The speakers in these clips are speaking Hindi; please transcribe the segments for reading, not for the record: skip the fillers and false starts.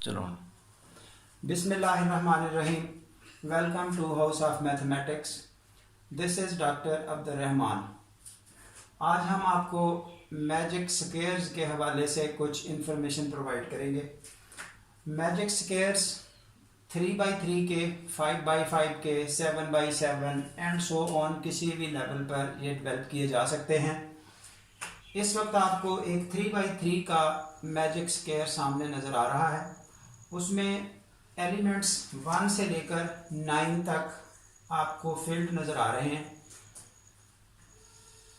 चलो। बिस्मिल्लाहिर्रहमानिर्रहीम। Welcome to house of mathematics. This is doctor Abdul Rahman. आज हम आपको मैजिक स्क्वेयर्स के हवाले से कुछ इंफॉर्मेशन प्रोवाइड करेंगे। मैजिक स्क्वेयर्स 3x3 के, 5x5 के, 7x7 एंड सो ऑन किसी भी लेवल पर ये डेवलप किए जा सकते हैं। इस वक्त आपको एक 3x3 का मैजिक स्क्वेयर सामने नज़र आ रहा है। उसमें एलिमेंट्स 1 से लेकर 9 तक आपको फील्ड नज़र आ रहे हैं।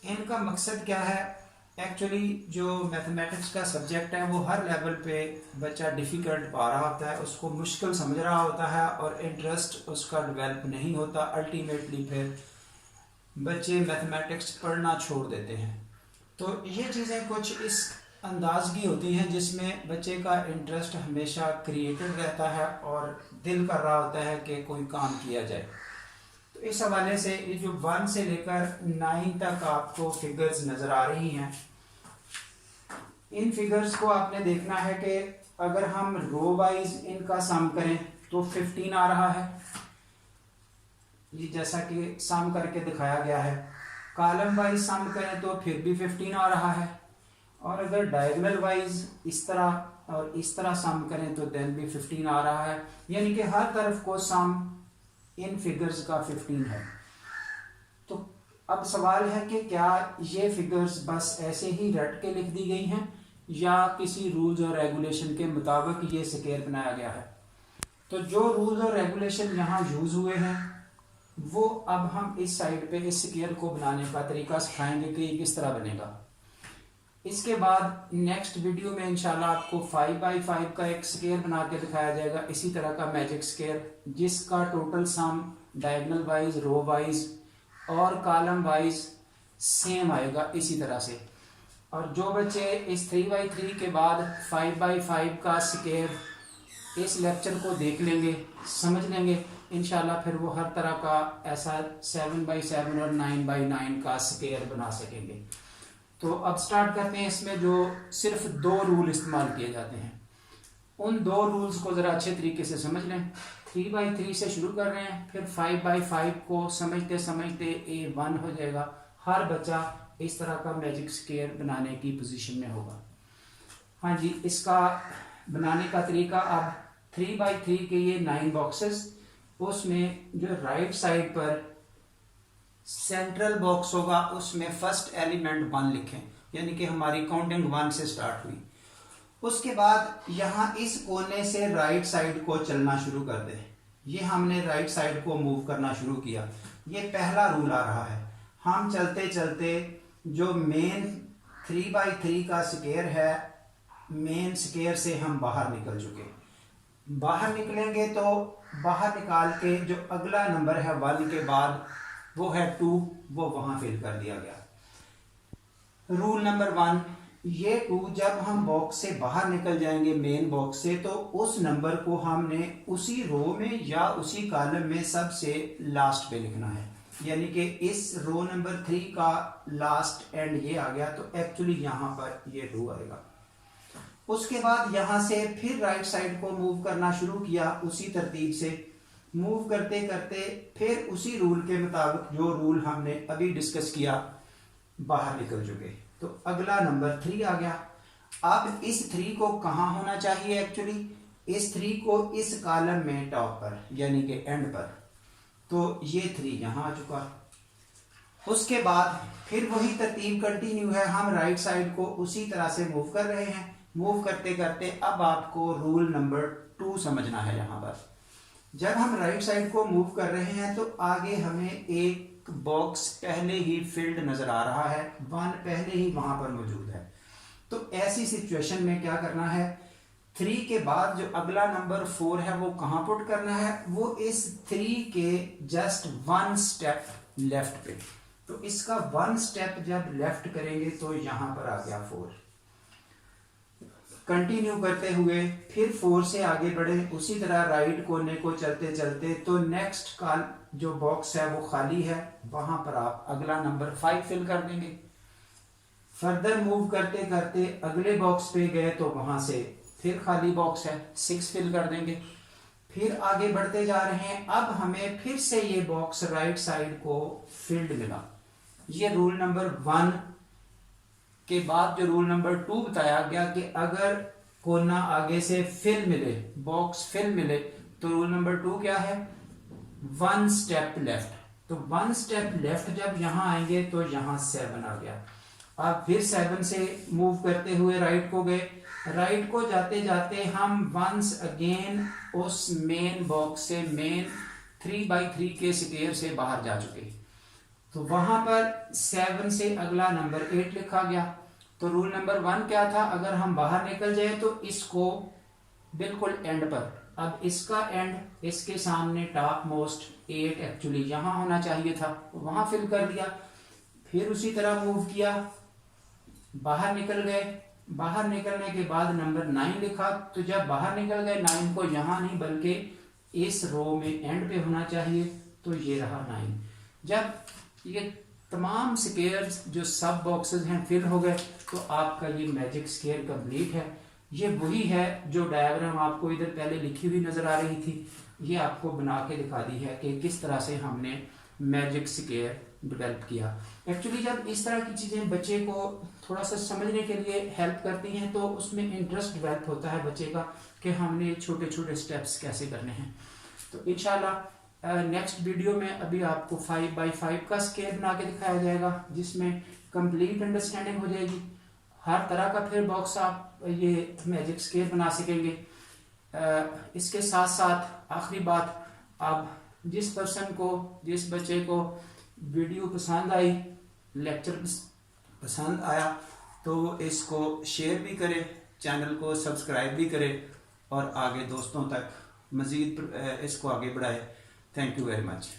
इनका मकसद क्या है? एक्चुअली जो मैथमेटिक्स का सब्जेक्ट है वो हर लेवल पे बच्चा डिफ़िकल्ट पा रहा होता है, उसको मुश्किल समझ रहा होता है और इंटरेस्ट उसका डेवलप नहीं होता। अल्टीमेटली फिर बच्चे मैथमेटिक्स पढ़ना छोड़ देते हैं। तो ये चीज़ें कुछ इस अंदाज की होती हैं जिसमें बच्चे का इंटरेस्ट हमेशा क्रिएटेड रहता है और दिल कर रहा होता है कि कोई काम किया जाए। तो इस हवाले से ये जो 1 से लेकर 9 तक आपको फिगर्स नज़र आ रही हैं, इन फिगर्स को आपने देखना है कि अगर हम रो वाइज इनका सम करें तो 15 आ रहा है, ये जैसा कि सम करके दिखाया गया है। कॉलम वाइज सम करें तो फिर भी 15 आ रहा है, और अगर डायगोनल वाइज इस तरह और इस तरह सम करें तो देन भी 15 आ रहा है। यानी कि हर तरफ को सम इन फिगर्स का 15 है। तो अब सवाल है कि क्या ये फिगर्स बस ऐसे ही रट के लिख दी गई हैं या किसी रूल्स और रेगुलेशन के मुताबिक ये स्क्वायर बनाया गया है। तो जो रूल्स और रेगुलेशन यहाँ यूज हुए हैं वो अब हम इस साइड पे इस स्क्वायर को बनाने का तरीका सिखाएंगे कि ये किस तरह बनेगा। इसके बाद नेक्स्ट वीडियो में इंशाल्लाह आपको 5x5 का एक स्क्वायर बना के दिखाया जाएगा, इसी तरह का मैजिक स्क्वायर, जिसका total sum diagonal wise, row wise और कॉलम वाइज सेम आएगा इसी तरह से। और जो बच्चे इस 3x3 के बाद 5x5 का स्क्वायर इस लेक्चर को देख लेंगे, समझ लेंगे, इंशाल्लाह फिर वो हर तरह का ऐसा 7x7 और 9x9 का स्क्वायर बना सकेंगे। तो अब स्टार्ट करते हैं। इसमें जो सिर्फ 2 रूल इस्तेमाल किए जाते हैं, उन 2 रूल्स को ज़रा अच्छे तरीके से समझ लें। 3x3 से शुरू कर रहे हैं, फिर 5x5 को समझते समझते ये 1 हो जाएगा। हर बच्चा इस तरह का मैजिक स्क्वायर बनाने की पोजीशन में होगा। हाँ जी, इसका बनाने का तरीका, अब 3x3 के ये 9 बॉक्सेस, उसमें जो राइट साइड पर सेंट्रल बॉक्स होगा उसमें फर्स्ट एलिमेंट 1 लिखें, यानी कि हमारी काउंटिंग 1 से स्टार्ट हुई। उसके बाद यहाँ इस कोने से राइट साइड को चलना शुरू कर दें। ये हमने राइट साइड को मूव करना शुरू किया। ये पहला रूल आ रहा है। हम चलते चलते जो मेन 3x3 का स्क्वायर है, मेन स्क्वायर से हम बाहर निकल चुके। बाहर निकलेंगे तो बाहर निकाल के जो अगला नंबर है 1 के बाद वो है 2, वो वहां फिल कर दिया गया। रूल नंबर 1, ये 2 जब हम बॉक्स से बाहर निकल जाएंगे मेन बॉक्स से, तो उस नंबर को हमने उसी रो में या उसी कॉलम में सबसे लास्ट पे लिखना है। यानी कि इस रो नंबर 3 का लास्ट एंड ये आ गया, तो एक्चुअली यहाँ पर ये 2 आएगा। उसके बाद यहाँ से फिर राइट साइड को मूव करना शुरू किया, उसी तरतीब से मूव करते करते फिर उसी रूल के मुताबिक जो रूल हमने अभी डिस्कस किया बाहर निकल चुके। तो अगला नंबर 3 आ गया। अब इस 3 को कहाँ होना चाहिए? एक्चुअली इस 3 को इस कॉलम में टॉप पर, यानी कि एंड पर। तो ये 3 यहाँ आ चुका। उसके बाद फिर वही तरतीब कंटिन्यू है, हम राइट साइड को उसी तरह से मूव कर रहे हैं। मूव करते करते अब आपको रूल नंबर 2 समझना है। यहाँ पर जब हम राइट साइड को मूव कर रहे हैं तो आगे हमें एक बॉक्स पहले ही फिल्ड नजर आ रहा है, 1 पहले ही वहां पर मौजूद है। तो ऐसी सिचुएशन में क्या करना है? 3 के बाद जो अगला नंबर 4 है वो कहाँ पुट करना है? वो इस 3 के जस्ट 1 स्टेप लेफ्ट पे। तो इसका 1 स्टेप जब लेफ्ट करेंगे तो यहां पर आ गया 4। कंटिन्यू करते हुए फिर 4 से आगे बढ़े, उसी तरह राइट कोने को चलते चलते तो नेक्स्ट का जो बॉक्स है वो खाली है, वहां पर आप अगला नंबर 5 फिल कर देंगे। फर्दर मूव करते करते अगले बॉक्स पे गए तो वहां से फिर खाली बॉक्स है 6 फिल कर देंगे। फिर आगे बढ़ते जा रहे हैं, अब हमें फिर से ये बॉक्स राइट साइड को फिल्ड मिला। ये रूल नंबर 1 के बाद जो रूल नंबर 2 बताया गया कि अगर कोना आगे से फिल मिले, बॉक्स फिल मिले, तो रूल नंबर 2 क्या है, 1 स्टेप लेफ्ट। तो 1 स्टेप लेफ्ट जब यहां आएंगे तो यहां 7 आ गया। अब फिर 7 से मूव करते हुए राइट को गए, राइट को जाते जाते हम वंस अगेन उस मेन बॉक्स से, मेन 3x3 के स्क्वायर से बाहर जा चुके। तो वहां पर 7 से अगला नंबर 8 लिखा गया। तो रूल नंबर 1 क्या था, अगर हम बाहर निकल जाए तो इसको बिल्कुल एंड पर, अब इसका एंड इसके सामने टॉप मोस्ट 8 एक्चुअली यहां होना चाहिए था, वहां फिल कर दिया। फिर उसी तरह मूव किया, बाहर निकल गए, बाहर निकलने के बाद नंबर 9 लिखा। तो जब बाहर निकल गए 9 को यहां नहीं बल्कि इस रो में एंड पे होना चाहिए, तो ये रहा 9। जब ये तमाम स्क्वायर्स जो सब बॉक्सेस हैं फिल हो गए तो आपका ये मैजिक स्क्वायर कंप्लीट है। ये वही है जो डायग्राम आपको इधर पहले लिखी हुई नजर आ रही थी, ये आपको बना के दिखा दी है कि किस तरह से हमने मैजिक स्क्वायर डेवलप किया। एक्चुअली जब इस तरह की चीजें बच्चे को थोड़ा सा समझने के लिए हेल्प करती हैं तो उसमें इंटरेस्ट डेवलप होता है बच्चे का कि हमने छोटे छोटे स्टेप्स कैसे करने हैं। तो इंशाल्लाह नेक्स्ट वीडियो में अभी आपको 5x5 का स्क्वायर बना के दिखाया जाएगा जिसमें कंप्लीट अंडरस्टैंडिंग हो जाएगी। हर तरह का फिर बॉक्स आप ये मैजिक स्क्वायर बना सकेंगे। इसके साथ साथ आखिरी बात, आप जिस पर्सन को, जिस बच्चे को वीडियो पसंद आई, लेक्चर पसंद आया, तो इसको शेयर भी करें, चैनल को सब्सक्राइब भी करें और आगे दोस्तों तक मज़ीद इसको आगे बढ़ाएं। Thank you very much.